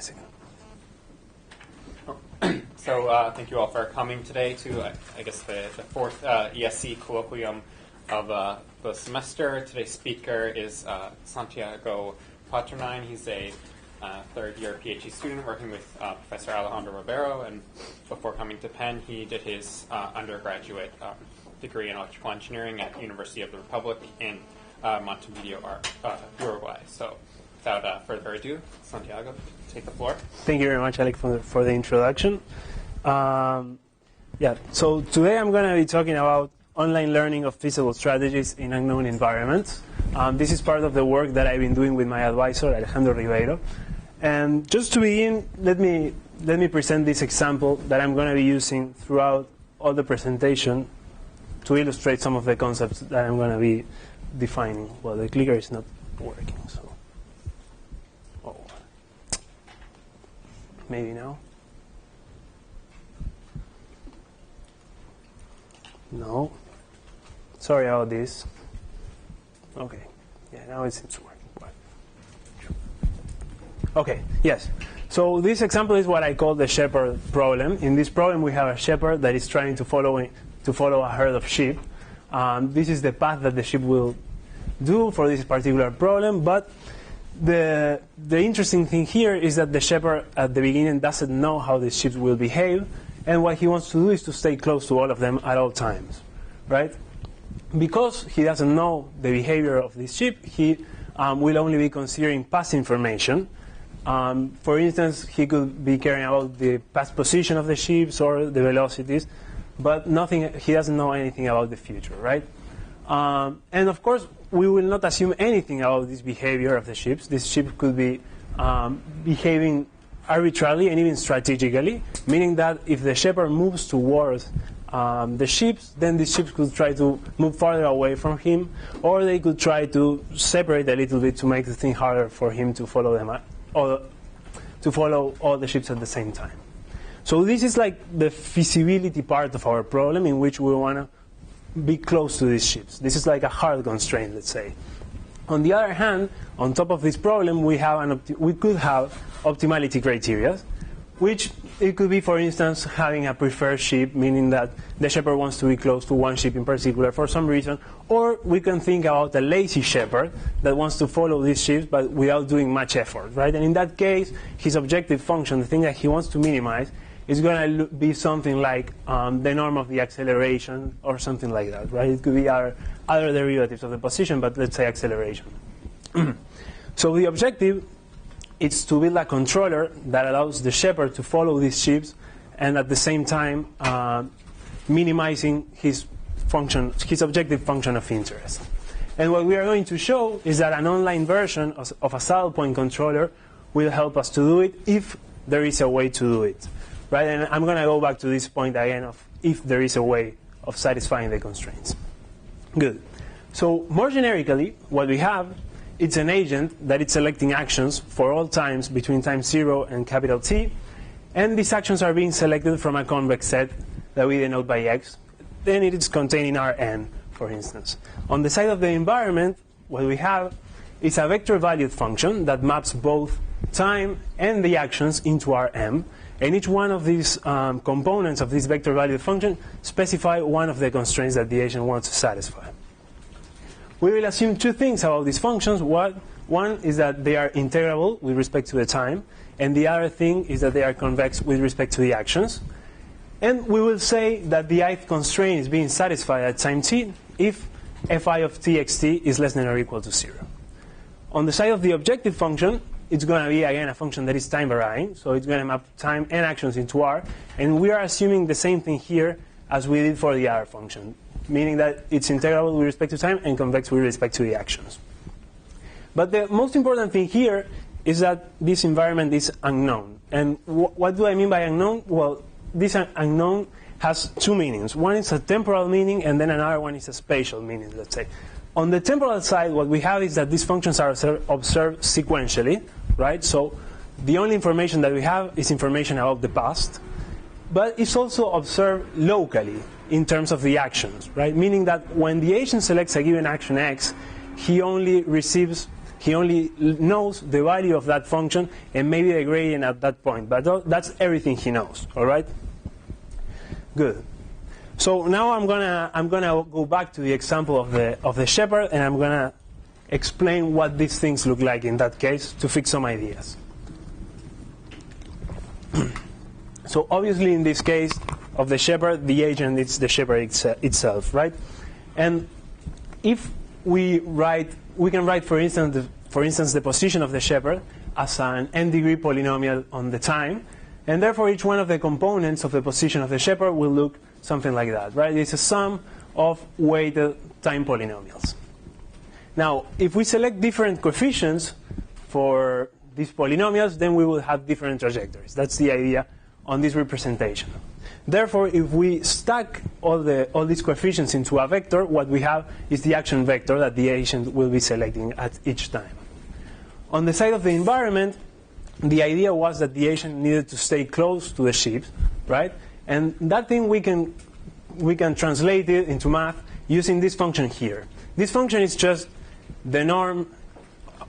a second. So thank you all for coming today to, I guess, the fourth ESC colloquium of the semester. Today's speaker is Santiago Paternain. He's a third-year PhD student working with Professor Alejandro Ribeiro, and before coming to Penn, he did his undergraduate degree in electrical engineering at University of the Republic in Montevideo, Uruguay. So without further ado, Santiago, take the floor. Thank you very much, Alec, for the introduction. So today I'm going to be talking about online learning of feasible strategies in unknown environments. This is part of the work that I've been doing with my advisor, Alejandro Ribeiro. And just to begin, let me present this example that I'm going to be using throughout all the presentation to illustrate some of the concepts that I'm going to be defining. Well, the clicker is not working, so. Oh. Maybe now. No. Sorry about this. Okay. Yeah, now it seems to work. Okay, yes. So this example is what I call the shepherd problem. In this problem, we have a shepherd that is trying to follow a herd of sheep. This is the path that the sheep will do for this particular problem. But the interesting thing here is that the shepherd at the beginning doesn't know how the sheep will behave. And what he wants to do is to stay close to all of them at all times, right? Because he doesn't know the behavior of this sheep, he will only be considering past information. For instance, he could be caring about the past position of the ships or the velocities, but he doesn't know anything about the future, right? And of course, we will not assume anything about this behavior of the ships. This ship could be behaving arbitrarily and even strategically, meaning that if the shepherd moves towards the ships, then the ships could try to move farther away from him, or they could try to separate a little bit to make the thing harder for him to follow them, or to follow all the ships at the same time. So this is like the feasibility part of our problem, in which we want to be close to these ships. This is like a hard constraint, let's say. On the other hand, on top of this problem, we could have optimality criteria, which it could be, for instance, having a preferred ship, meaning that the shepherd wants to be close to one ship in particular for some reason, or we can think about a lazy shepherd that wants to follow these ships but without doing much effort, right? And in that case, his objective function, the thing that he wants to minimize, is going to be something like the norm of the acceleration or something like that, right? It could be other derivatives of the position, but let's say acceleration. So the objective is to build a controller that allows the shepherd to follow these ships and at the same time minimizing his objective function of interest. And what we are going to show is that an online version of a saddle point controller will help us to do it if there is a way to do it. Right? And I'm going to go back to this point again of if there is a way of satisfying the constraints. Good. So more generically, what we have, it's an agent that is selecting actions for all times between time 0 and capital T. And these actions are being selected from a convex set that we denote by X. Then it is contained in Rn, for instance. On the side of the environment, what we have is a vector-valued function that maps both time and the actions into Rm. And each one of these components of this vector-valued function specify one of the constraints that the agent wants to satisfy. We will assume two things about these functions. One is that they are integrable with respect to the time, and the other thing is that they are convex with respect to the actions. And we will say that the ith constraint is being satisfied at time t if fi of txt is less than or equal to 0. On the side of the objective function, it's going to be, again, a function that is time varying, so it's going to map time and actions into R, and we are assuming the same thing here as we did for the other function, meaning that it's integrable with respect to time and convex with respect to the actions. But the most important thing here is that this environment is unknown. And what do I mean by unknown? Well, this unknown has two meanings. One is a temporal meaning, and then another one is a spatial meaning, let's say. On the temporal side, what we have is that these functions are observed sequentially, right? So the only information that we have is information about the past. But it's also observed locally in terms of the actions, right? Meaning that when the agent selects a given action X, he only receives He only knows the value of that function and maybe the gradient at that point. But that's everything he knows. All right? Good. So now I'm gonna go back to the example of the shepherd, and I'm gonna explain what these things look like in that case to fix some ideas. So obviously in this case of the shepherd, the agent is the shepherd itself, right? And if we can write, for instance, the position of the shepherd as an n-degree polynomial on the time, and therefore each one of the components of the position of the shepherd will look something like that, right? It's a sum of weighted time polynomials. Now, if we select different coefficients for these polynomials, then we will have different trajectories. That's the idea on this representation. Therefore, if we stack all these coefficients into a vector, what we have is the action vector that the agent will be selecting at each time. On the side of the environment, the idea was that the agent needed to stay close to the ship, right? And that thing we can translate it into math using this function here. This function is just the norm.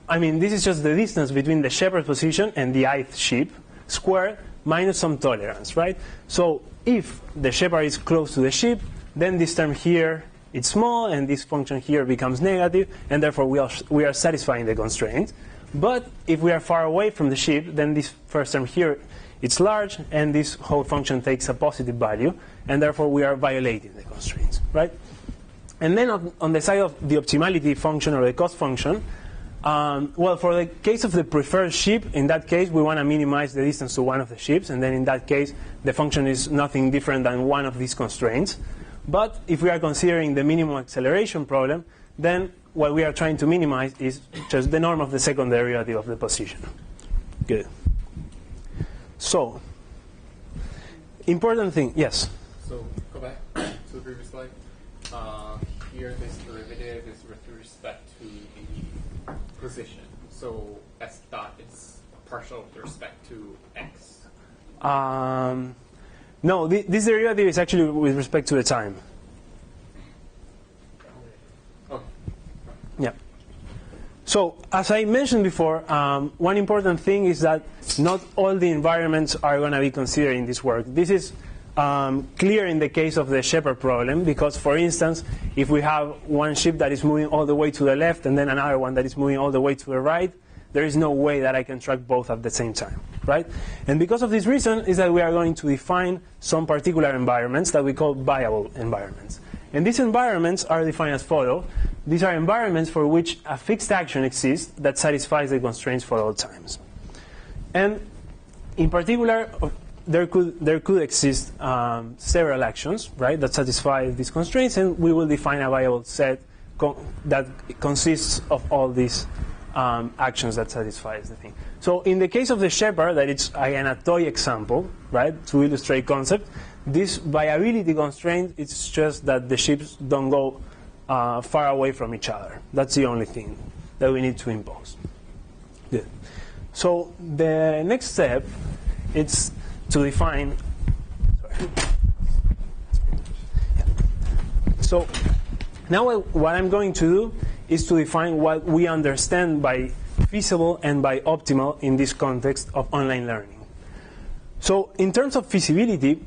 I mean, this is just the distance between the shepherd position and the ith ship squared minus some tolerance, right? So if the shepherd is close to the ship, then this term here is small, and this function here becomes negative, and therefore we are satisfying the constraint. But if we are far away from the ship, then this first term here it's large, and this whole function takes a positive value, and therefore we are violating the constraints, right? And then on the side of the optimality function or the cost function, well, for the case of the preferred ship, in that case we want to minimize the distance to one of the ships, and then in that case the function is nothing different than one of these constraints. But if we are considering the minimum acceleration problem, then what we are trying to minimize is just the norm of the second derivative of the position. Good. So, important thing, yes? So, go back to the previous slide. Here, this derivative is with respect to the position. So, s dot is partial with respect to x. No, this derivative is actually with respect to the time. Okay. Yeah. So, as I mentioned before, one important thing is that not all the environments are going to be considered in this work. This is clear in the case of the shepherd problem, because, for instance, if we have one ship that is moving all the way to the left and then another one that is moving all the way to the right, there is no way that I can track both at the same time, right? And because of this reason is that we are going to define some particular environments that we call buyable environments. And these environments are defined as follow. These are environments for which a fixed action exists that satisfies the constraints for all times. And in particular, there could exist several actions, right, that satisfy these constraints, and we will define a viable set that consists of all these actions that satisfies the thing. So in the case of the shepherd, that it's again a toy example, right, to illustrate concept, this viability constraint, it's just that the ships don't go far away from each other. That's the only thing that we need to impose. Good. So the next step is to define. So now what I'm going to do is to define what we understand by feasible and by optimal in this context of online learning. So in terms of feasibility,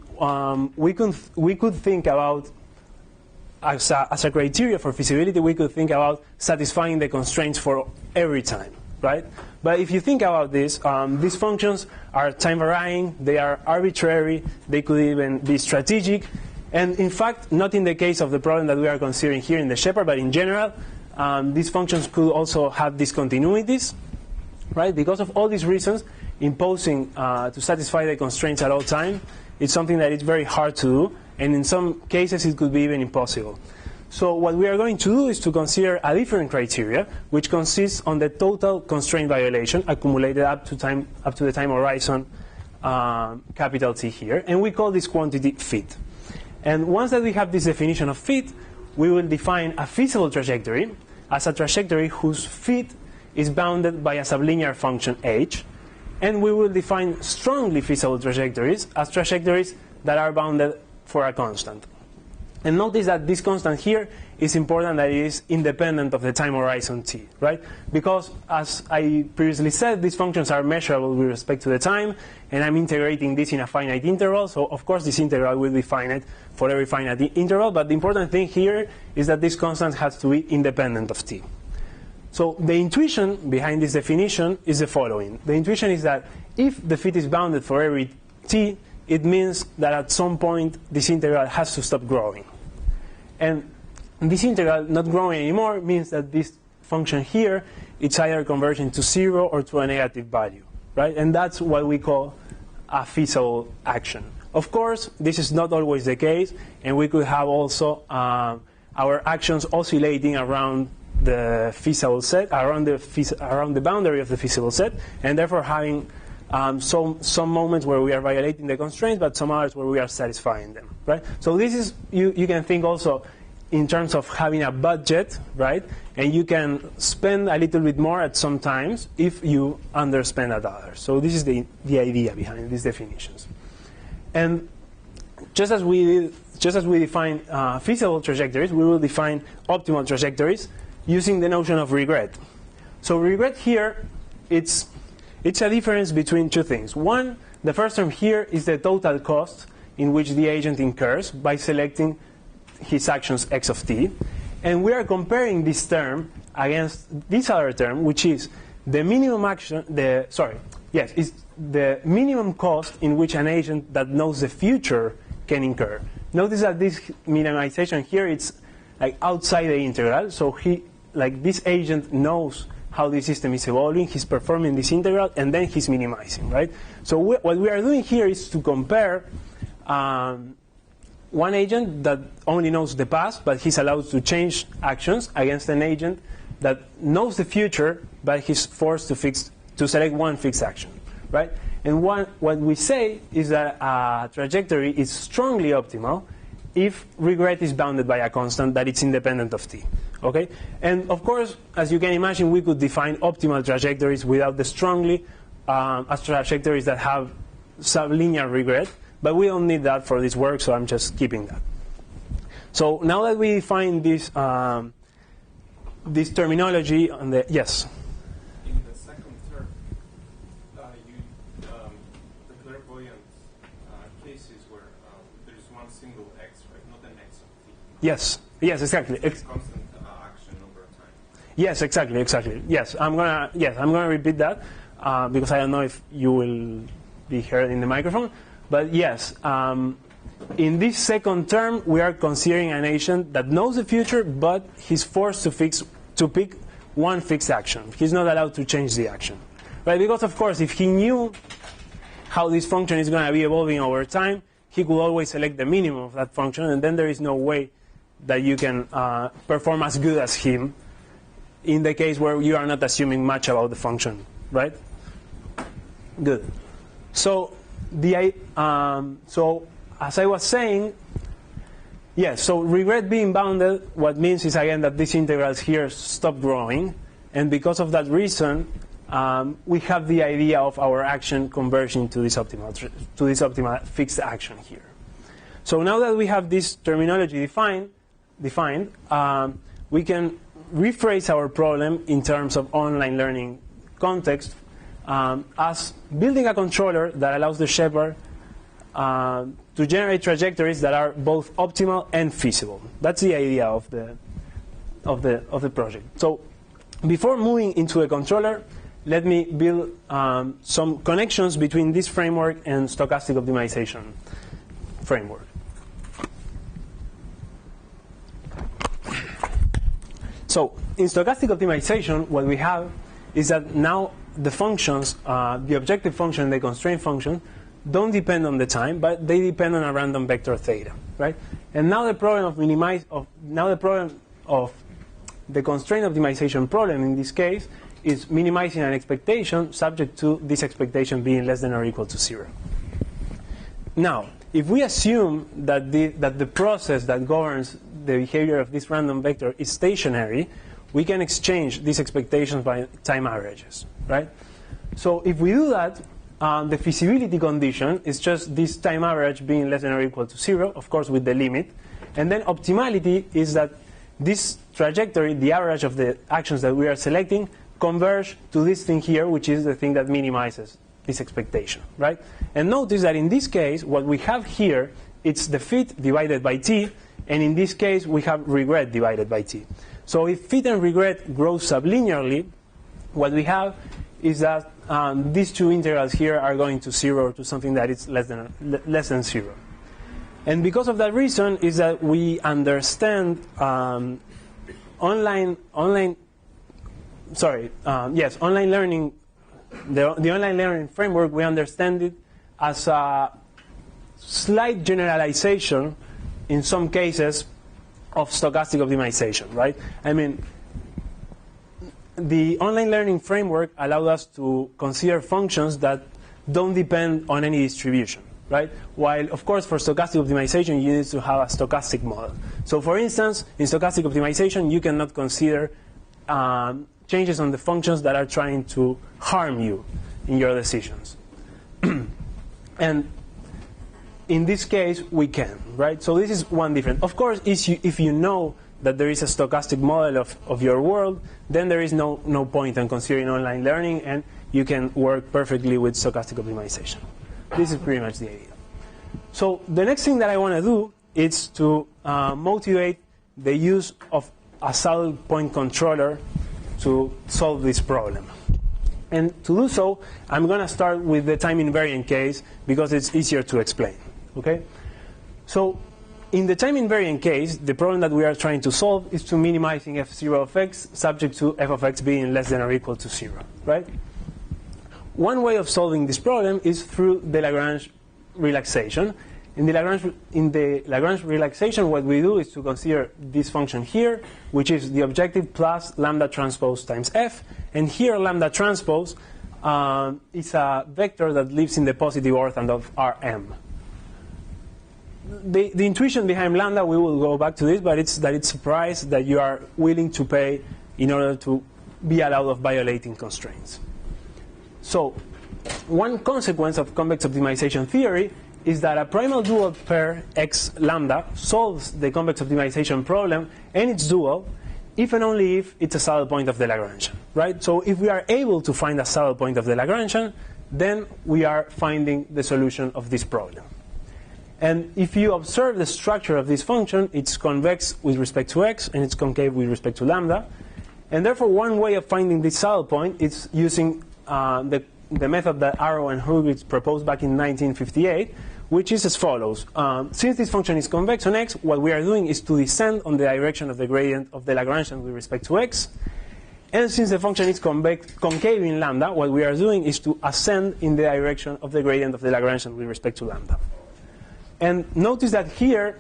we could think about, as a criteria for feasibility, we could think about satisfying the constraints for every time, right? But if you think about this, these functions are time varying, they are arbitrary, they could even be strategic, and in fact, not in the case of the problem that we are considering here in the shepherd, but in general, these functions could also have discontinuities, right? Because of all these reasons, imposing to satisfy the constraints at all time, it's something that is very hard to do, and in some cases it could be even impossible. So what we are going to do is to consider a different criteria, which consists on the total constraint violation accumulated up to the time horizon, capital T here, and we call this quantity fit. And once that we have this definition of fit, we will define a feasible trajectory as a trajectory whose fit is bounded by a sublinear function h, and we will define strongly feasible trajectories as trajectories that are bounded for a constant. And notice that this constant here is important that it is independent of the time horizon t, right? Because as I previously said, these functions are measurable with respect to the time, and I'm integrating this in a finite interval, so of course this integral will be finite for every finite interval, but the important thing here is that this constant has to be independent of t. So the intuition behind this definition is the following. The intuition is that if the fit is bounded for every t, it means that at some point this integral has to stop growing. And this integral not growing anymore means that this function here, it's either converging to 0 or to a negative value, right? And that's what we call a feasible action. Of course, this is not always the case, and we could have also our actions oscillating around the feasible set, around the boundary of the feasible set, and therefore having some moments where we are violating the constraints, but some others where we are satisfying them, right? So this is, you can think also in terms of having a budget, right? And you can spend a little bit more at some times if you underspend at others. So this is the idea behind these definitions. And just as we define feasible trajectories, we will define optimal trajectories using the notion of regret. So regret here, it's a difference between two things. One, the first term here is the total cost in which the agent incurs by selecting his actions x of t. And we are comparing this term against this other term, which is the minimum action, is the minimum cost in which an agent that knows the future can incur. Notice that this minimization here, it's like outside the integral. So this agent knows how the system is evolving, he's performing this integral, and then he's minimizing, right? So what we are doing here is to compare one agent that only knows the past, but he's allowed to change actions, against an agent that knows the future, but he's forced to select one fixed action, right? And what we say is that a trajectory is strongly optimal if regret is bounded by a constant that it's independent of t. Okay? And of course, as you can imagine, we could define optimal trajectories without the strongly as trajectories that have sublinear regret, but we don't need that for this work, so I'm just keeping that. So now that we define this this terminology on the yes. In the second term, the clairvoyant cases where there is one single x, right? Not an x of t. Yes. Yes, exactly. Constant action over time. Yes, exactly. Yes, I'm gonna repeat that because I don't know if you will be heard in the microphone. But yes, in this second term, we are considering an agent that knows the future, but he's forced to pick one fixed action. He's not allowed to change the action, right? Because of course, if he knew how this function is going to be evolving over time, he could always select the minimum of that function, and then there is no way that you can perform as good as him in the case where you are not assuming much about the function, right? Good. So so as I was saying, yes, so regret being bounded, what means is again that these integrals here stop growing, and because of that reason, we have the idea of our action converging to this optimal fixed action here. So now that we have this terminology defined, we can rephrase our problem in terms of online learning context as building a controller that allows the shepherd to generate trajectories that are both optimal and feasible. That's the idea of the project. So before moving into a controller, let me build some connections between this framework and stochastic optimization framework. So in stochastic optimization, what we have is that now the functions, the objective function and the constraint function, don't depend on the time, but they depend on a random vector theta, right? And now the problem of the constraint optimization problem in this case is minimizing an expectation subject to this expectation being less than or equal to 0. Now, if we assume that the process that governs the behavior of this random vector is stationary, we can exchange these expectations by time averages, right? So if we do that, the feasibility condition is just this time average being less than or equal to 0, of course with the limit. And then optimality is that this trajectory, the average of the actions that we are selecting, converge to this thing here, which is the thing that minimizes this expectation, right? And notice that in this case, what we have here, it's the fit divided by t, and in this case, we have regret divided by t. So if fit and regret grow sublinearly, what we have is that these two integrals here are going to 0 or to something that is less than 0. And because of that reason is that we understand online learning, the online learning framework, we understand it as a slight generalization in some cases of stochastic optimization, right? I mean, the online learning framework allowed us to consider functions that don't depend on any distribution, right? While, of course, for stochastic optimization, you need to have a stochastic model. So, for instance, in stochastic optimization, you cannot consider changes on the functions that are trying to harm you in your decisions. And in this case, we can, right? So this is one difference. Of course, if you know that there is a stochastic model of your world, then there is no point in considering online learning, and you can work perfectly with stochastic optimization. This is pretty much the idea. So the next thing that I want to do is to motivate the use of a saddle point controller to solve this problem. And to do so, I'm going to start with the time invariant case because it's easier to explain. Okay? So in the time invariant case, the problem that we are trying to solve is to minimizing f0 of x subject to f of x being less than or equal to 0. Right? One way of solving this problem is through the Lagrange relaxation. In the Lagrange relaxation, what we do is to consider this function here, which is the objective plus lambda transpose times f. And here, lambda transpose is a vector that lives in the positive orthant of Rm. The intuition behind lambda, we will go back to this, but it's that it's a price that you are willing to pay in order to be allowed of violating constraints. So one consequence of convex optimization theory is that a primal dual pair x lambda solves the convex optimization problem and its dual if and only if it's a saddle point of the Lagrangian, right? So if we are able to find a saddle point of the Lagrangian, then we are finding the solution of this problem. And if you observe the structure of this function, it's convex with respect to x and it's concave with respect to lambda. And therefore, one way of finding this saddle point is using the method that Arrow and Hurwitz proposed back in 1958, which is as follows. Since this function is convex on x, what we are doing is to descend on the direction of the gradient of the Lagrangian with respect to x. And since the function is concave in lambda, what we are doing is to ascend in the direction of the gradient of the Lagrangian with respect to lambda. And notice that here,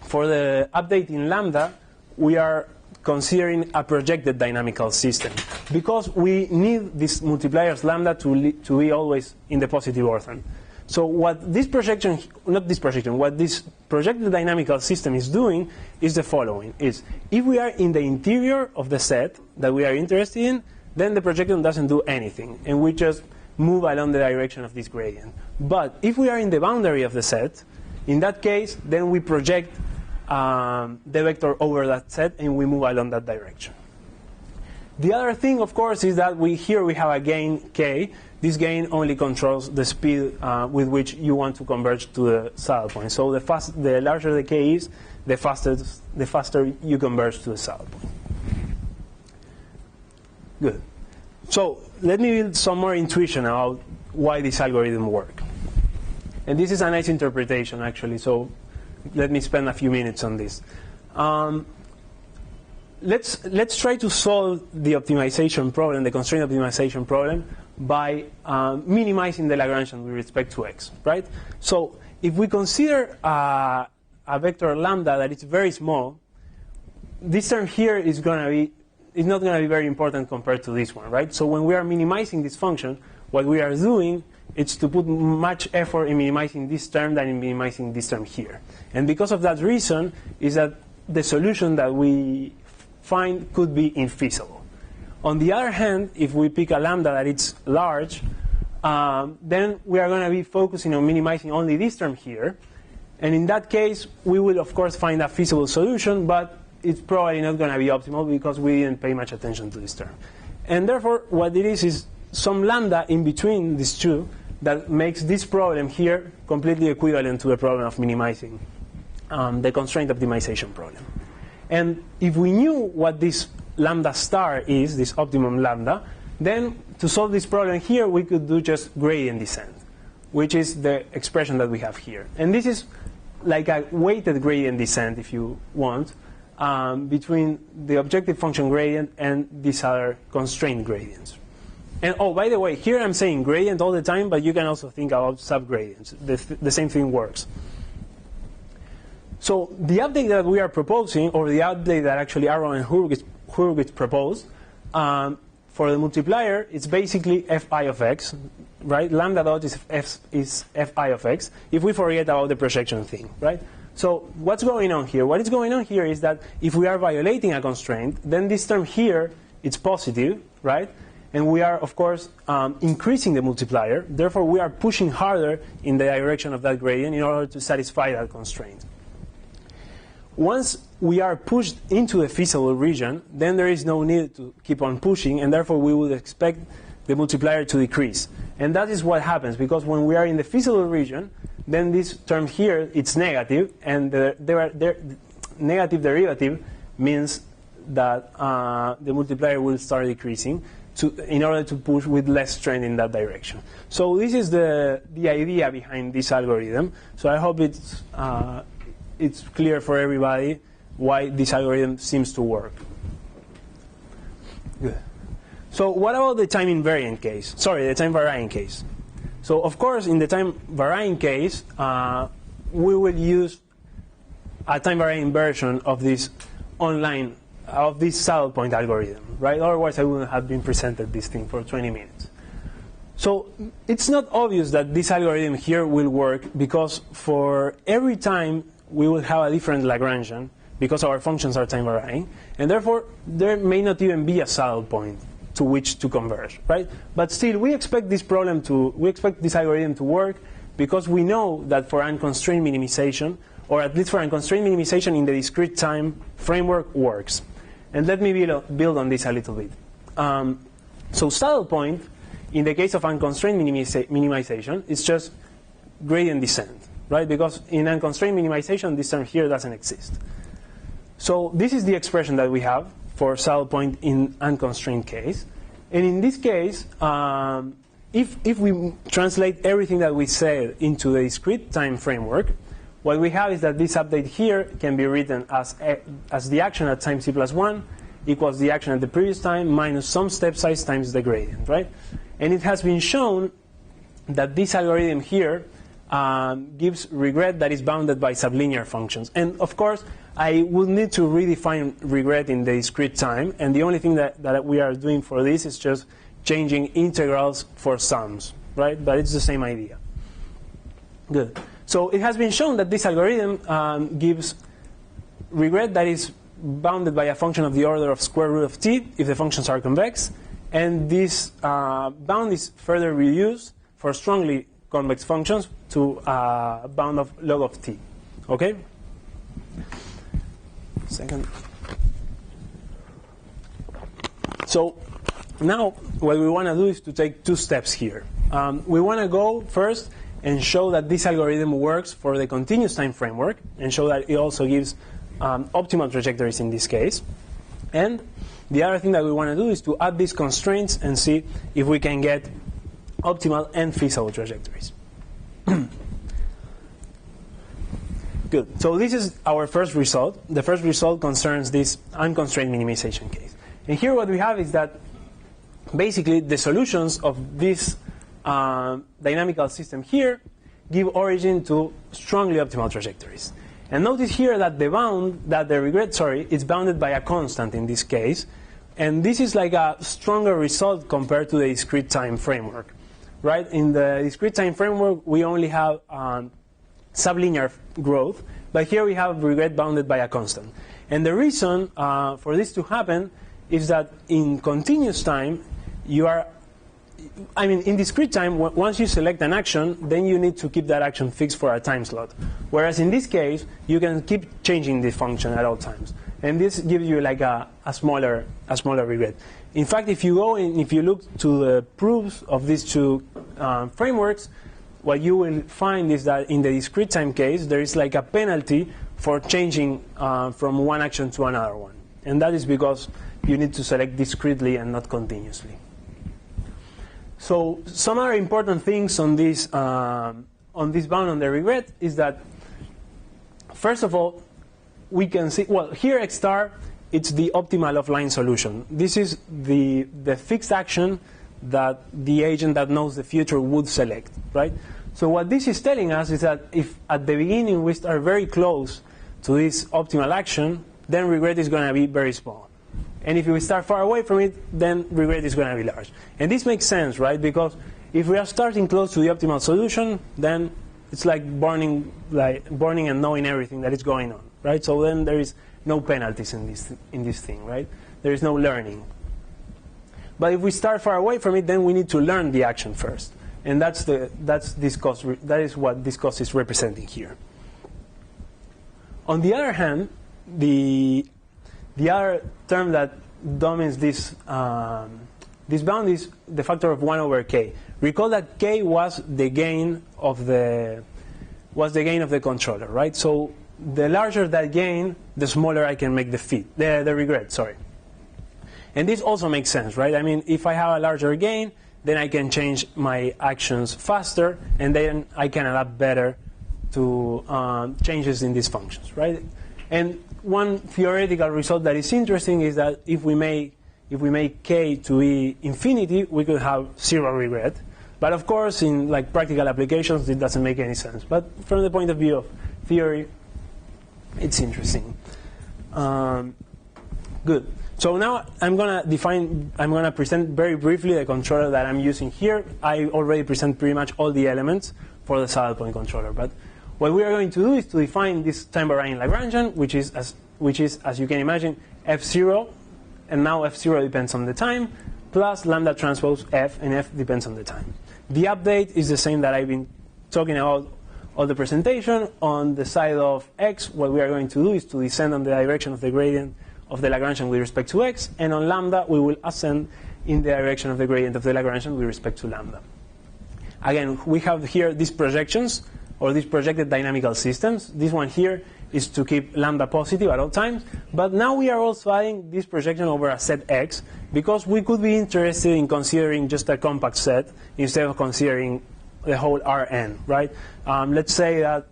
for the update in lambda, we are considering a projected dynamical system because we need these multipliers lambda to be always in the positive orthant. So what this projected dynamical system is doing is the following. Is if we are in the interior of the set that we are interested in, then the projection doesn't do anything, and we just move along the direction of this gradient. But if we are in the boundary of the set, in that case, then we project the vector over that set, and we move along that direction. The other thing, of course, is that here we have a gain k. This gain only controls the speed with which you want to converge to the saddle point. So the larger the k is, the faster you converge to the saddle point. Good. So let me build some more intuition about why this algorithm works. And this is a nice interpretation, actually. So let me spend a few minutes on this. Let's try to solve the optimization problem, the constraint optimization problem, by minimizing the Lagrangian with respect to x, right? So if we consider a vector lambda that is very small, this term here is not going to be very important compared to this one, right? So when we are minimizing this function, what we are doing is to put much effort in minimizing this term than in minimizing this term here. And because of that reason is that the solution that we find could be infeasible. On the other hand, if we pick a lambda that is large, then we are going to be focusing on minimizing only this term here. And in that case, we will, of course, find a feasible solution, but it's probably not going to be optimal because we didn't pay much attention to this term. And therefore, what it is some lambda in between these two that makes this problem here completely equivalent to the problem of minimizing the constraint optimization problem. And if we knew what this lambda star is, this optimum lambda, then to solve this problem here, we could do just gradient descent, which is the expression that we have here. And this is like a weighted gradient descent, if you want, between the objective function gradient and these other constraint gradients. And oh, by the way, here I'm saying gradient all the time, but you can also think about subgradients. The same thing works. So the update that we are proposing, or the update that actually Arrow and Hurwitz proposed, for the multiplier, it's basically fi of x, right? Lambda dot is fi of x, if we forget about the projection thing, right? So what's going on here? What is going on here is that if we are violating a constraint, then this term here, it's positive, right? And we are, of course, increasing the multiplier. Therefore, we are pushing harder in the direction of that gradient in order to satisfy that constraint. Once we are pushed into the feasible region, then there is no need to keep on pushing, and therefore we would expect the multiplier to decrease. And that is what happens, because when we are in the feasible region, then this term here, it's negative, and the negative derivative means that the multiplier will start decreasing in order to push with less strength in that direction. So this is the idea behind this algorithm. So I hope it's clear for everybody why this algorithm seems to work. Good. So what about the time invariant case? Sorry, the time varying case. So of course, in the time varying case, we will use a time varying version of this saddle point algorithm, right? Otherwise, I wouldn't have been presented this thing for 20 minutes. So it's not obvious that this algorithm here will work, because for every time we will have a different Lagrangian, because our functions are time varying, and therefore there may not even be a saddle point to which to converge, right? But still, we expect this algorithm to work, because we know that for unconstrained minimization, or at least for unconstrained minimization in the discrete time framework, works. And let me build on this a little bit. So saddle point, in the case of unconstrained minimization, is just gradient descent, right? Because in unconstrained minimization, this term here doesn't exist. So this is the expression that we have for saddle point in unconstrained case. And in this case, if we translate everything that we said into the discrete time framework, what we have is that this update here can be written as the action at time t+1 equals the action at the previous time minus some step size times the gradient, right? And it has been shown that this algorithm here gives regret that is bounded by sublinear functions. And of course, I will need to redefine regret in the discrete time, and the only thing that we are doing for this is just changing integrals for sums, right? But it's the same idea. Good. So it has been shown that this algorithm gives regret that is bounded by a function of the order of square root of t if the functions are convex, and this bound is further reduced for strongly convex functions to a bound of log of t. Okay? Second. So now what we want to do is to take two steps here. We want to go first and show that this algorithm works for the continuous time framework, and show that it also gives optimal trajectories in this case. And the other thing that we want to do is to add these constraints and see if we can get optimal and feasible trajectories. Good. So this is our first result. The first result concerns this unconstrained minimization case. And here what we have is that basically the solutions of this dynamical system here give origin to strongly optimal trajectories. And notice here that the regret is bounded by a constant in this case. And this is like a stronger result compared to the discrete time framework. Right? In the discrete time framework, we only have sublinear growth, but here we have regret bounded by a constant. And the reason for this to happen is that in continuous time, you are I mean, in discrete time, once you select an action, then you need to keep that action fixed for a time slot. Whereas in this case, you can keep changing the function at all times. And this gives you like a smaller regret. In fact, if you go and if you look to the proofs of these two frameworks, what you will find is that in the discrete time case, there is like a penalty for changing from one action to another one. And that is because you need to select discretely and not continuously. So some other important things on this bound on the regret is that, first of all, we can see, well, here X star, it's the optimal offline solution. This is the fixed action that the agent that knows the future would select, right? So what this is telling us is that if at the beginning we start very close to this optimal action, then regret is going to be very small. And if we start far away from it, then regret is going to be large. And this makes sense, right? Because if we are starting close to the optimal solution, then it's like burning and knowing everything that is going on, right? So then there is no penalties in this thing, right? There is no learning. But if we start far away from it, then we need to learn the action first. And that is what this cost is representing here. On the other hand, the other term that dominates this bound is the factor of 1 over k. Recall that k was the gain of the controller, right? So the larger that gain, the smaller I can make the regret. Sorry. And this also makes sense, right? I mean, if I have a larger gain, then I can change my actions faster, and then I can adapt better to changes in these functions, right? And one theoretical result that is interesting is that if we make k to be infinity, we could have 0 regret. But of course, in like practical applications, it doesn't make any sense. But from the point of view of theory, it's interesting. Good. So now I'm going to present very briefly the controller that I'm using here. I already present pretty much all the elements for the saddle point controller. But what we are going to do is to define this time varying Lagrangian, which is, as you can imagine, F0. And now F0 depends on the time, plus lambda transpose F, and F depends on the time. The update is the same that I've been talking about all the presentation. On the side of X, what we are going to do is to descend on the direction of the gradient of the Lagrangian with respect to X, and on lambda we will ascend in the direction of the gradient of the Lagrangian with respect to lambda. Again, we have here these projections, or these projected dynamical systems. This one here is to keep lambda positive at all times, but now we are also adding this projection over a set X, because we could be interested in considering just a compact set instead of considering the whole Rn, right? Let's say that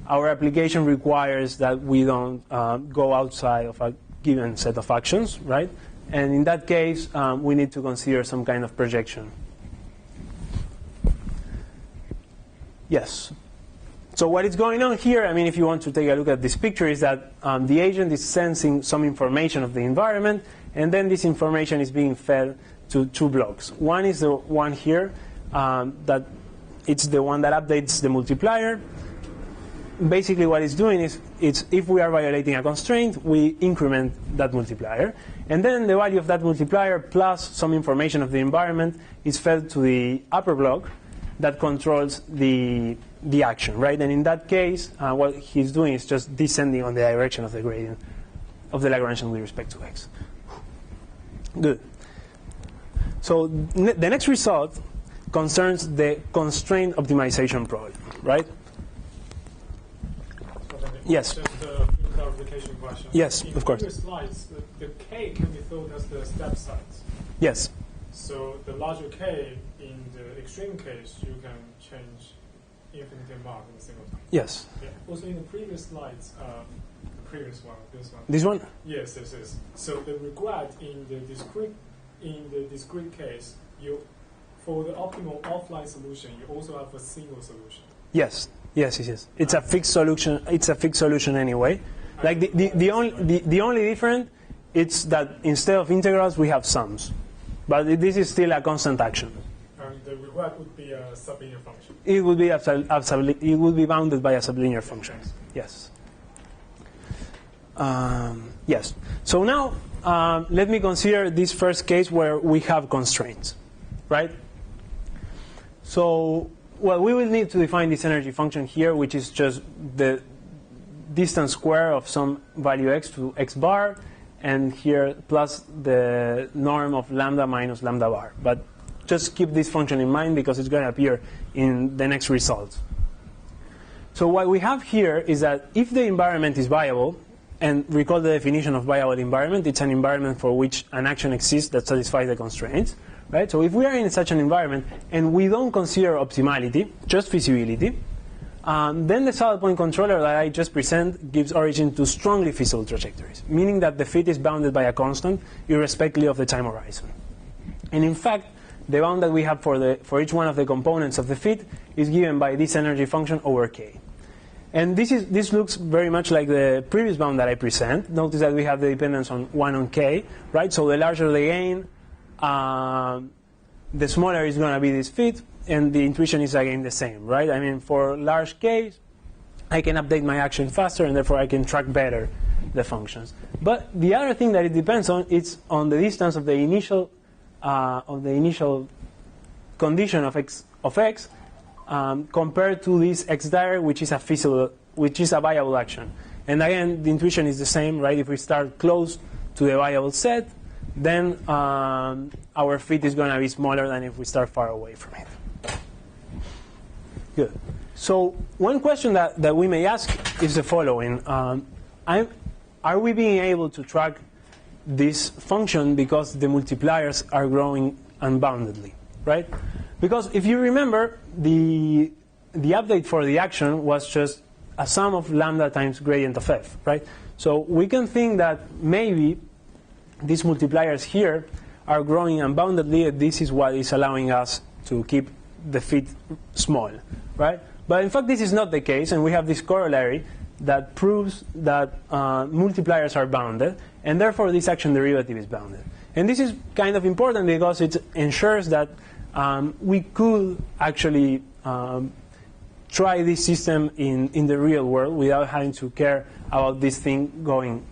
our application requires that we don't go outside of a given set of actions, right? And in that case, we need to consider some kind of projection. Yes. So what is going on here, I mean, if you want to take a look at this picture, is that the agent is sensing some information of the environment, and then this information is being fed to 2 blocks. One is the one here, that it's the one that updates the multiplier. Basically what it's doing is, if we are violating a constraint, we increment that multiplier. And then the value of that multiplier plus some information of the environment is fed to the upper block that controls the action, right? And in that case, what he's doing is just descending on the direction of the gradient of the Lagrangian with respect to X. Good. So the next result concerns the constraint optimization problem, right? Yes. Just a clarification question. Yes, of course. In the slides, the K can be thought as the step size. Yes. So the larger K, in the extreme case, you can change infinity mark in a single time. Yes. Yeah. Also, in the previous slides, the previous one, this one. This one? Yes, yes, yes. So the regret in the discrete case, for the optimal offline solution, you also have a single solution. Yes. Yes, it's a fixed solution. It's a fixed solution anyway. Like the only difference is that instead of integrals we have sums, but this is still a constant action. And the regret would be a sublinear function. It would be it would be bounded by a sublinear function. Yes. Yes. So now let me consider this first case where we have constraints, right? So, well, we will need to define this energy function here, which is just the distance square of some value x to x bar, and here plus the norm of lambda minus lambda bar. But just keep this function in mind because it's going to appear in the next result. So what we have here is that if the environment is viable, and recall the definition of viable environment, it's an environment for which an action exists that satisfies the constraints. Right? So if we are in such an environment and we don't consider optimality, just feasibility, then the saddle point controller that I just presented gives origin to strongly feasible trajectories, meaning that the fit is bounded by a constant irrespectively of the time horizon. And in fact, the bound that we have for each one of the components of the fit is given by this energy function over k. And this looks very much like the previous bound that I present. Notice that we have the dependence on 1 on k, right? So the larger the gain, the smaller is going to be this fit, and the intuition is again the same, right? I mean, for large k, I can update my action faster, and therefore I can track better the functions. But the other thing that it depends on is on the distance of the initial condition of x compared to this x direct, which is a viable action. And again, the intuition is the same, right? If we start close to the viable set, then our fit is going to be smaller than if we start far away from it. Good. So one question that we may ask is the following. Are we being able to track this function because the multipliers are growing unboundedly, right? Because if you remember, the update for the action was just a sum of lambda times gradient of f, right? So we can think that maybe these multipliers here are growing unboundedly, and this is what is allowing us to keep the fit small, right? But in fact, this is not the case, and we have this corollary that proves that multipliers are bounded, and therefore this action derivative is bounded. And this is kind of important because it ensures that we could actually try this system in the real world without having to care about this thing growing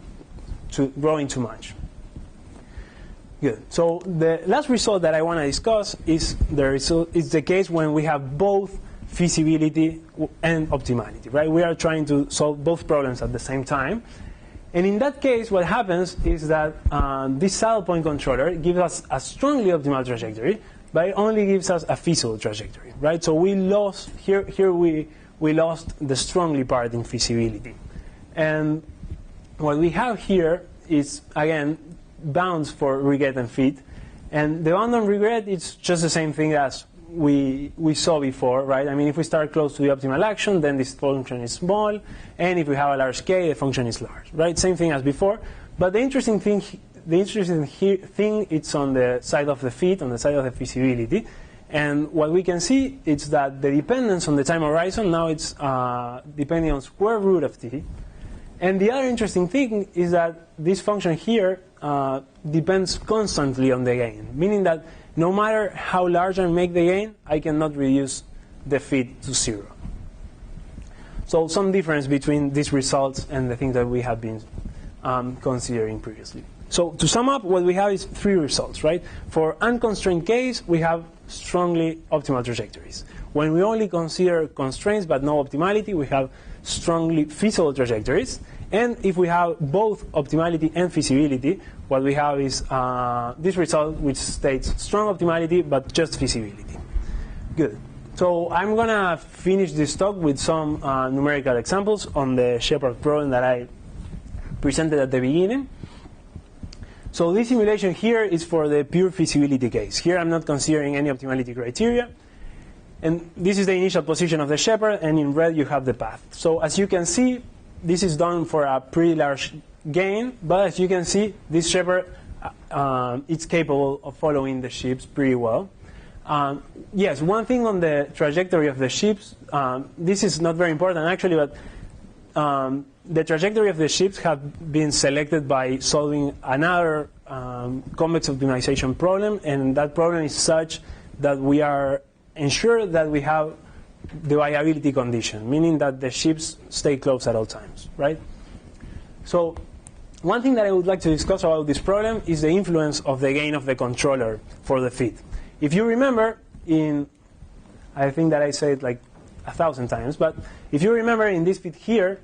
too much. Good. So the last result that I want to discuss is the case when we have both feasibility and optimality, right? We are trying to solve both problems at the same time. And in that case, what happens is that this saddle point controller gives us a strongly optimal trajectory, but it only gives us a feasible trajectory, right? So we lost here we lost the strongly part in feasibility. And what we have here is, again, bounds for regret and fit. And the bound on regret is just the same thing as we saw before, right? I mean, if we start close to the optimal action, then this function is small. And if we have a large k, the function is large, right? Same thing as before. But the interesting thing it's on the side of the fit, on the side of the feasibility. And what we can see is that the dependence on the time horizon, now it's depending on square root of t. And the other interesting thing is that this function here depends constantly on the gain, meaning that no matter how large I make the gain, I cannot reduce the fit to 0. So some difference between these results and the things that we have been considering previously. So to sum up, what we have is 3 results, right? For unconstrained case, we have strongly optimal trajectories. When we only consider constraints but no optimality, we have strongly feasible trajectories. And if we have both optimality and feasibility, what we have is this result, which states strong optimality but just feasibility. Good. So I'm going to finish this talk with some numerical examples on the Shepard problem that I presented at the beginning. So this simulation here is for the pure feasibility case. Here I'm not considering any optimality criteria. And this is the initial position of the Shepard, and in red you have the path. So as you can see, this is done for a pretty large gain, but as you can see, this Shepard it's capable of following the ships pretty well. Yes, one thing on the trajectory of the ships, this is not very important actually, but the trajectory of the ships have been selected by solving another convex optimization problem, and that problem is such that we are ensured that we have the viability condition, meaning that the ships stay close at all times, right? So one thing that I would like to discuss about this problem is the influence of the gain of the controller for the fit. If you remember, in I think that I said like 1,000 times. But if you remember, in this fit here,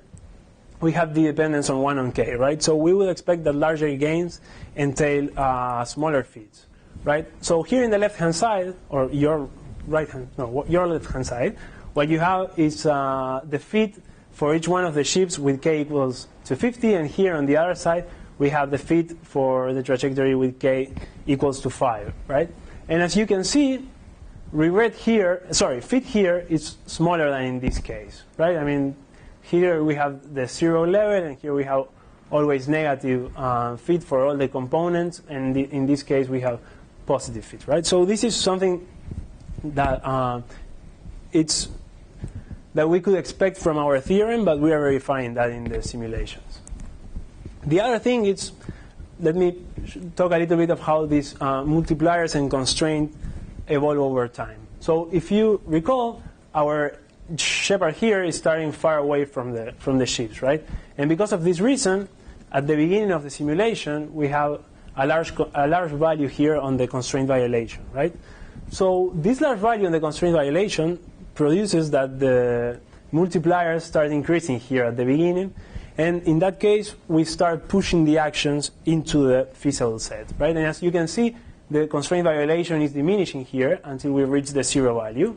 we have the dependence on 1 on k, right? So we will expect that larger gains entail smaller fits, right? So here in the left-hand side, or your left-hand side, what you have is the fit for each one of the shifts with k equals to 50, and here on the other side, we have the fit for the trajectory with k equals to 5, right? And as you can see, fit here is smaller than in this case, right? I mean, here we have the 0 level, and here we have always negative fit for all the components, and in this case we have positive fit, right? So this is something that that we could expect from our theorem, but we are verifying that in the simulations. The other thing is, let me talk a little bit of how these multipliers and constraints evolve over time. So if you recall, our shepherd here is starting far away from the shifts, right? And because of this reason, at the beginning of the simulation, we have a large value here on the constraint violation, right? So this large value on the constraint violation produces that the multipliers start increasing here at the beginning, and in that case, we start pushing the actions into the feasible set, right? And as you can see, the constraint violation is diminishing here until we reach the 0 value.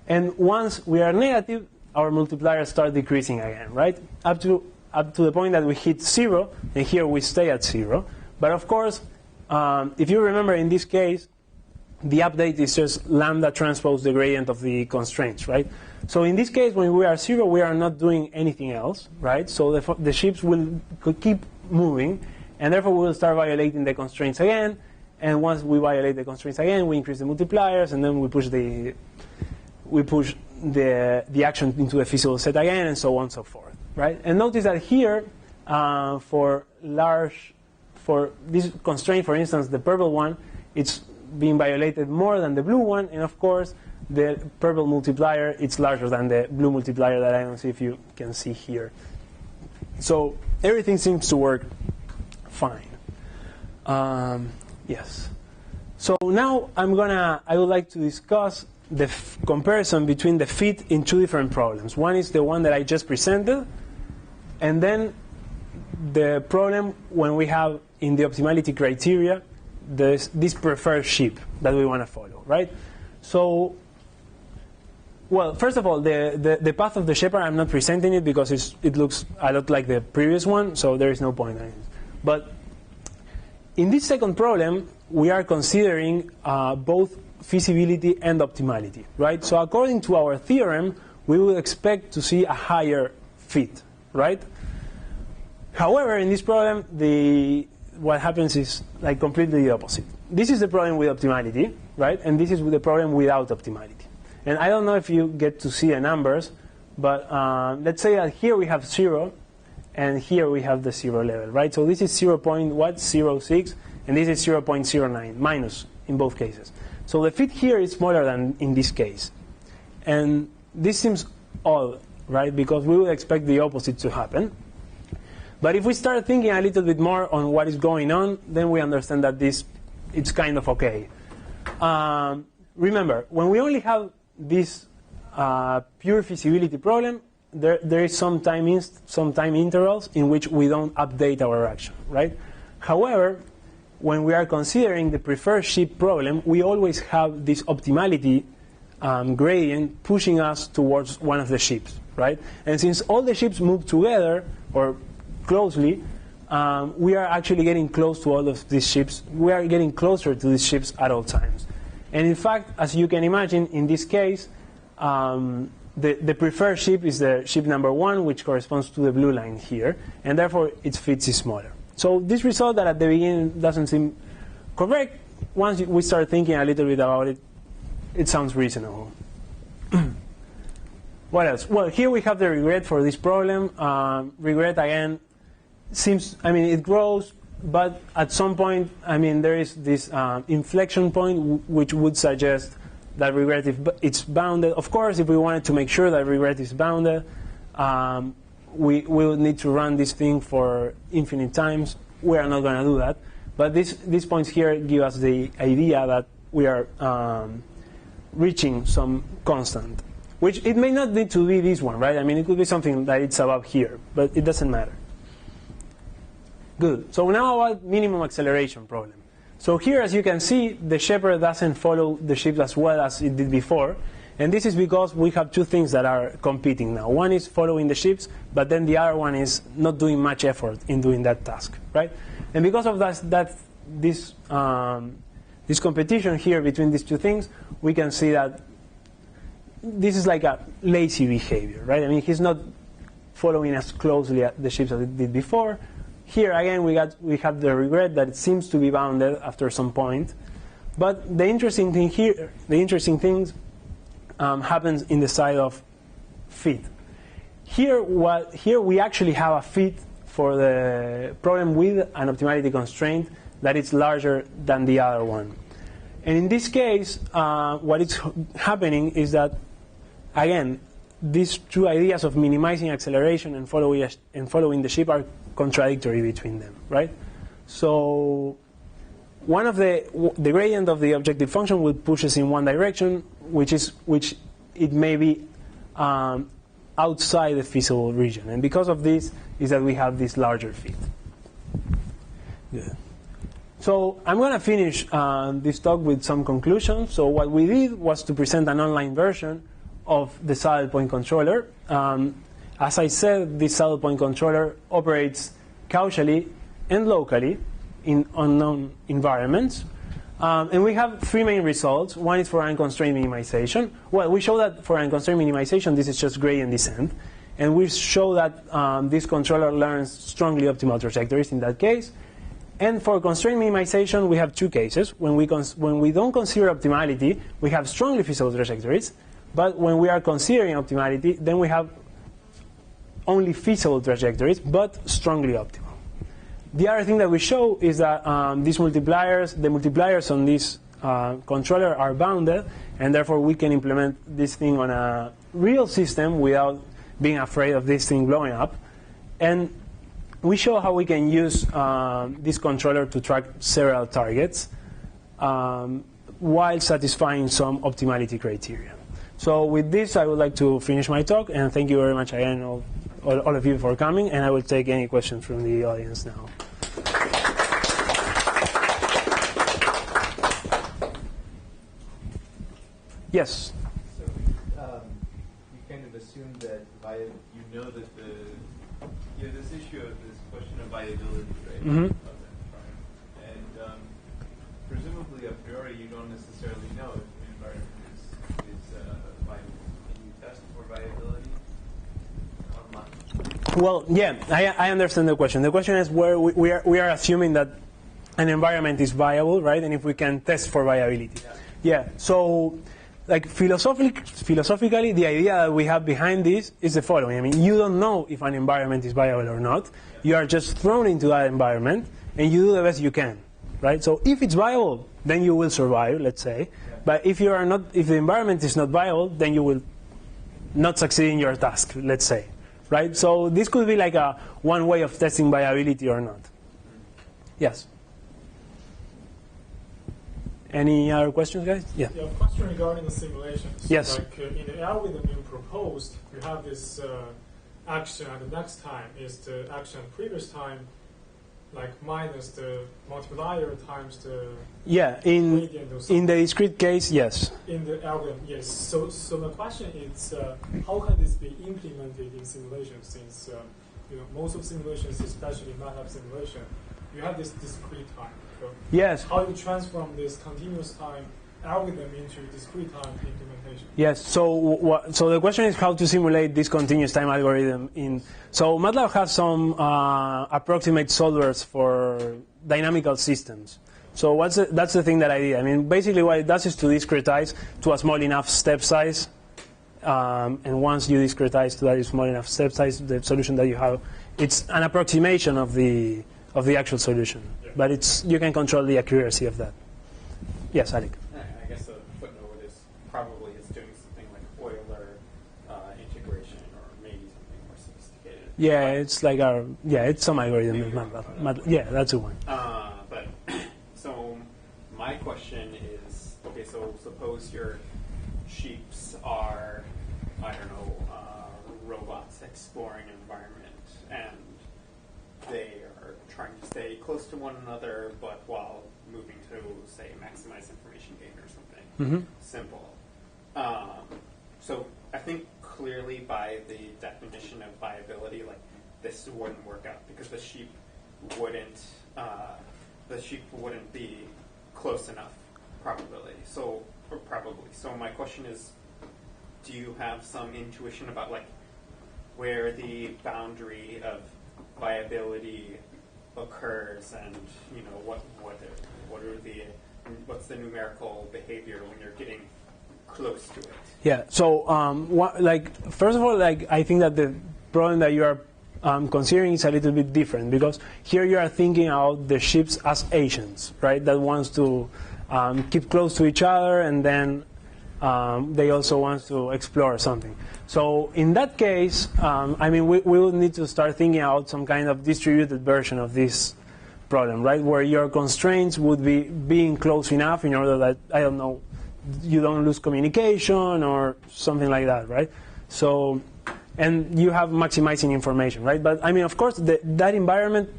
And once we are negative, our multipliers start decreasing again, right? Up to the point that we hit 0, and here we stay at 0. But of course, if you remember in this case, the update is just lambda transpose the gradient of the constraints, right? So in this case, when we are 0, we are not doing anything else, right? So the shifts could keep moving, and therefore we will start violating the constraints again. And once we violate the constraints again, we increase the multipliers, and then we push the action into the feasible set again, and so on and so forth, right? And notice that here, for this constraint, for instance, the purple one, it's being violated more than the blue one, and of course, the purple multiplier, it's larger than the blue multiplier that I don't see if you can see here. So everything seems to work fine. Yes. So now I would like to discuss the comparison between the fit in two different problems. One is the one that I just presented, and then the problem when we have in the optimality criteria this preferred shape that we want to follow, right? So, well, first of all, the path of the shepherd, I'm not presenting it because it looks a lot like the previous one, so there is no point in it. But in this second problem, we are considering both feasibility and optimality, right? So according to our theorem, we would expect to see a higher fit, right? However, in this problem, what happens is like completely the opposite. This is the problem with optimality, right? And this is the problem without optimality. And I don't know if you get to see the numbers, but let's say that here we have 0, and here we have the 0 level, right? So this is 0.06, and this is 0.09, minus in both cases. So the fit here is smaller than in this case. And this seems odd, right? Because we would expect the opposite to happen. But if we start thinking a little bit more on what is going on, then we understand that it's kind of okay. Remember, when we only have this pure feasibility problem, there is some time intervals in which we don't update our action, right? However, when we are considering the preferred shape problem, we always have this optimality gradient pushing us towards one of the shapes, right? And since all the shapes move together or closely, we are actually getting close to all of these shapes. We are getting closer to these shapes at all times. And in fact, as you can imagine, in this case, the preferred shape is the shape number 1, which corresponds to the blue line here, and therefore its fit is smaller. So this result that at the beginning doesn't seem correct, once we start thinking a little bit about it, it sounds reasonable. What else? Well, here we have the regret for this problem. Regret, again, it grows, but at some point, there is this inflection point which would suggest that regret, if it's bounded. Of course, if we wanted to make sure that regret is bounded, we would need to run this thing for infinite times. We are not going to do that. But these points here give us the idea that we are reaching some constant, which it may not need to be this one, right? I mean, it could be something that it's above here, but it doesn't matter. Good. So now about minimum acceleration problem. So here, as you can see, the shepherd doesn't follow the ship as well as it did before. And this is because we have two things that are competing now. One is following the ships, but then the other one is not doing much effort in doing that task, right? And because of this competition here between these two things, we can see that this is like a lazy behavior, right? I mean, he's not following as closely the ships as it did before. Here again, we have the regret that it seems to be bounded after some point. But the interesting thing here, happens in the side of fit. Here we actually have a fit for the problem with an optimality constraint that is larger than the other one. And in this case, what is happening is that, again, these two ideas of minimizing acceleration and following the ship are contradictory between them, right? So one of the gradient of the objective function will push us in one direction, which it may be outside the feasible region. And because of this is that we have this larger fit. Good. So I'm going to finish this talk with some conclusions. So what we did was to present an online version of the saddle point controller. As I said, this saddle point controller operates causally and locally in unknown environments. And we have three main results. One is for unconstrained minimization. Well, we show that for unconstrained minimization, this is just gradient descent. And we show that this controller learns strongly optimal trajectories in that case. And for constraint minimization, we have two cases. When we don't consider optimality, we have strongly feasible trajectories. But when we are considering optimality, then we have only feasible trajectories, but strongly optimal. The other thing that we show is that the multipliers on this controller are bounded, and therefore we can implement this thing on a real system without being afraid of this thing blowing up. And we show how we can use this controller to track several targets while satisfying some optimality criteria. So with this, I would like to finish my talk, and thank you very much again, all of you, for coming, and I will take any questions from the audience now. Yes? So you kind of assume that you know that you have this issue of this question of viability, right? Mm-hmm. Of that environment. And presumably a priori you don't necessarily know if the environment is viable. Can you test for viability online? Well, yeah, I understand the question. The question is where we are assuming that an environment is viable, right? And if we can test for viability. Yeah. So, like philosophically, the idea that we have behind this is the following. I mean, you don't know if an environment is viable or not. You are just thrown into that environment, and you do the best you can, right? So if it's viable, then you will survive, let's say. But if the environment is not viable, then you will not succeed in your task, let's say, right? So this could be like one way of testing viability or not. Yes. Any other questions, guys? Yeah. Yeah, a question regarding the simulations. Yes. Like in the algorithm you proposed, you have this action at the next time is the action previous time, like minus the multiplier times the gradient or something. In the discrete case, yes. In the algorithm, yes. So the question is, how can this be implemented in simulations? Since most of simulations, especially MATLAB simulation, you have this discrete time. So yes. How you transform this continuous time algorithm into discrete time implementation? Yes. So the question is how to simulate this continuous time algorithm in. So MATLAB has some approximate solvers for dynamical systems. So that's the thing that I did. I mean, basically what it does is to discretize to a small enough step size. And once you discretize to that small enough step size, the solution that you have, it's an approximation of the actual solution. But you can control the accuracy of that. Yes, Alec. I guess a footnote is probably it's doing something like Euler integration or maybe something more sophisticated. Yeah, it's like it's some algorithm. Yeah, that's the one. But so my question is, okay, so suppose you're sheeps are, I don't know, robots exploring an environment, and they are trying to stay close to one another, but while moving to, say, maximize information gain or something simple. So I think clearly by the definition of viability, like this wouldn't work out because the sheep wouldn't be close enough probably. So my question is, do you have some intuition about like where the boundary of viability occurs, and you know what's the numerical behavior when you're getting close to it? Yeah. So first of all, I think that the problem that you are considering is a little bit different, because here you are thinking about the ships as agents, right? That wants to keep close to each other, and then they also want to explore something. So in that case, we would need to start thinking out some kind of distributed version of this problem, right? Where your constraints would be being close enough in order that, I don't know, you don't lose communication or something like that, right? So, and you have maximizing information, right? But of course, that environment,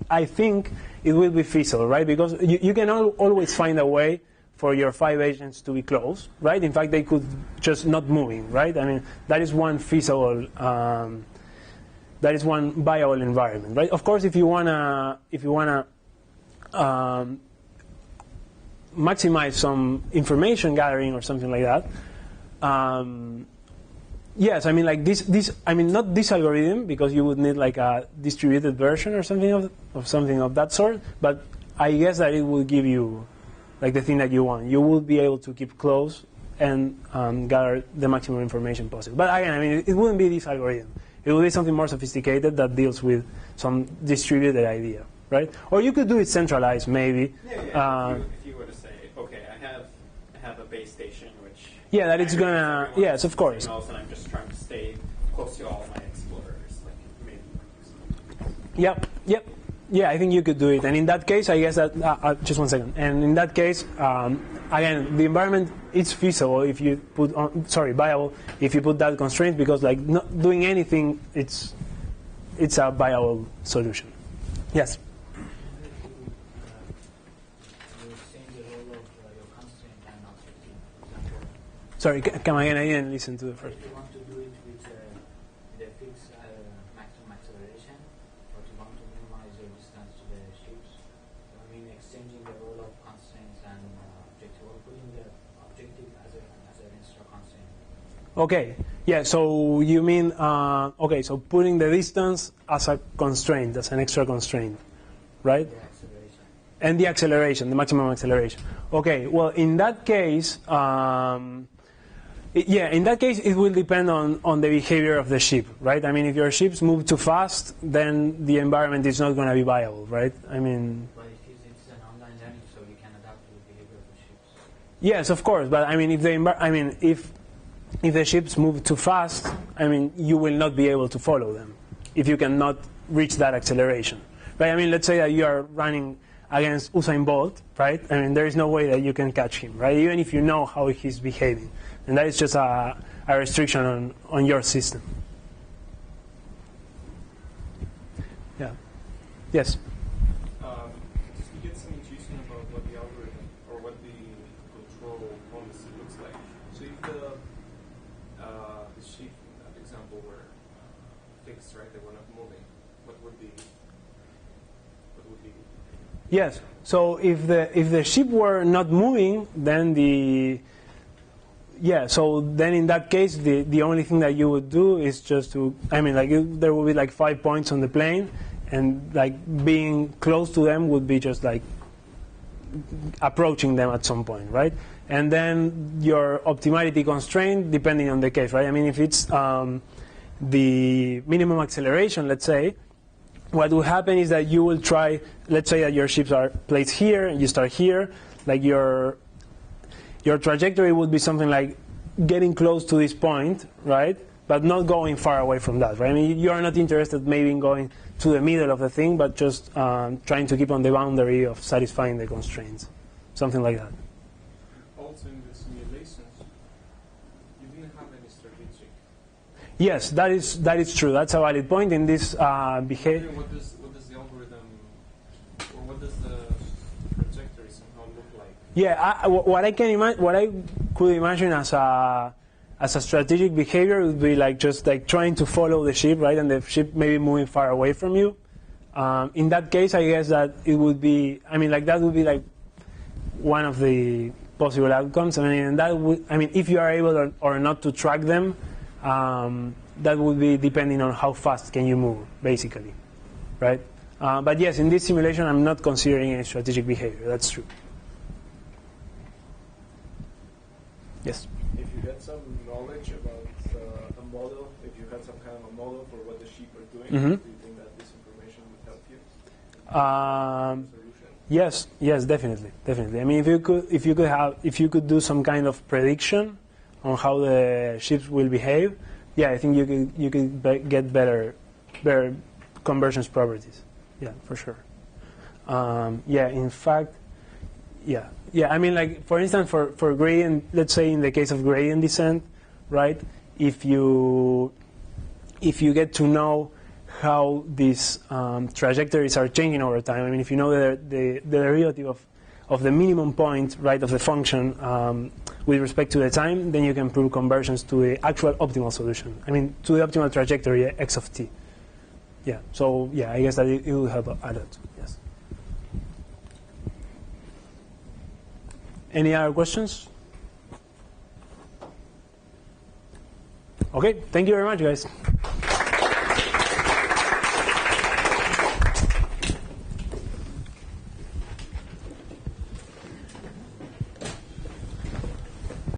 I think it will be feasible, right? Because you can always find a way for your 5 agents to be close, right? In fact, they could just not moving, right? That is one feasible, that is one viable environment, right? Of course, if you wanna maximize some information gathering or something like that, yes, not this algorithm, because you would need like a distributed version or something of that sort. But I guess that it will give you like the thing that you want. You will be able to keep close and gather the maximum information possible. But again, it wouldn't be this algorithm. It will be something more sophisticated that deals with some distributed idea, right? Or you could do it centralized, maybe. Yeah. If you were to say, okay, I have a base station which. Yeah, that it's gonna. Yes, of course. Else, and I'm just trying to stay close to all my explorers, like maybe. Yep. Yeah, I think you could do it. And in that case, I guess that just 1 second. And in that case, again, the environment is feasible if you put viable if you put that constraint, because like not doing anything, it's a viable solution. Yes. Sorry, come again. I didn't listen to the first. If you want to do it with the fixed maximum acceleration, or if you want to minimize your distance to the ships, exchanging the role of constraints and objective, or putting the objective as an extra constraint. Okay. Yeah. So you mean so putting the distance as a constraint, as an extra constraint, right? The acceleration. And the acceleration, the maximum acceleration. Okay. Well, in that case. In that case, it will depend on the behavior of the ship, right? If your ships move too fast, then the environment is not going to be viable, right? But it's an online learning, so you can adapt to the behavior of the ships. Yes, of course. But if the ships move too fast, you will not be able to follow them if you cannot reach that acceleration, right? Let's say that you are running against Usain Bolt, right? There is no way that you can catch him, right? Even if you know how he's behaving. And that is just a restriction on your system. Yeah. Yes? Just to get some intuition about what the algorithm or what the control policy looks like. So if the sheep in that example were fixed, right, they were not moving, what would be? Yes. So if the sheep were not moving, then so then in that case, the only thing that you would do is just to, there will be like 5 points on the plane, and like being close to them would be just like approaching them at some point, right? And then your optimality constraint, depending on the case, right? If it's the minimum acceleration, let's say, what will happen is that you will try, let's say that your ships are placed here, and you start here, like your trajectory would be something like getting close to this point, right? But not going far away from that, right? You are not interested maybe in going to the middle of the thing, but just trying to keep on the boundary of satisfying the constraints, something like that. Also, also in the simulations, you didn't have any strategic. Yes, that is true. That's a valid point in this behavior. What does the algorithm, or what does the trajectory somehow look like? Yeah, what I could imagine as a strategic behavior would be like just like trying to follow the ship, right, and the ship maybe moving far away from you. In that case, I guess that it would be. I mean, like that would be like one of the possible outcomes. I mean, if you are able or not to track them, that would be depending on how fast can you move, basically, right? But yes, in this simulation, I'm not considering any strategic behavior. That's true. Yes. If you get some knowledge about a model, if you had some kind of a model for what the sheep are doing, do you think that this information would help you? Yes, definitely. I mean, if you could do some kind of prediction on how the ships will behave, yeah, I think you could get better convergence properties. Yeah, for sure. In fact, yeah. I mean, like for instance, for gradient, let's say in the case of gradient descent, right? If you get to know how these trajectories are changing over time. I mean, if you know the derivative of the minimum point, right, of the function with respect to the time, then you can prove convergence to the actual optimal solution. I mean, to the optimal trajectory x of t. Yeah. So yeah, I guess that it will help a lot. Yes. Any other questions? Okay. Thank you very much, guys.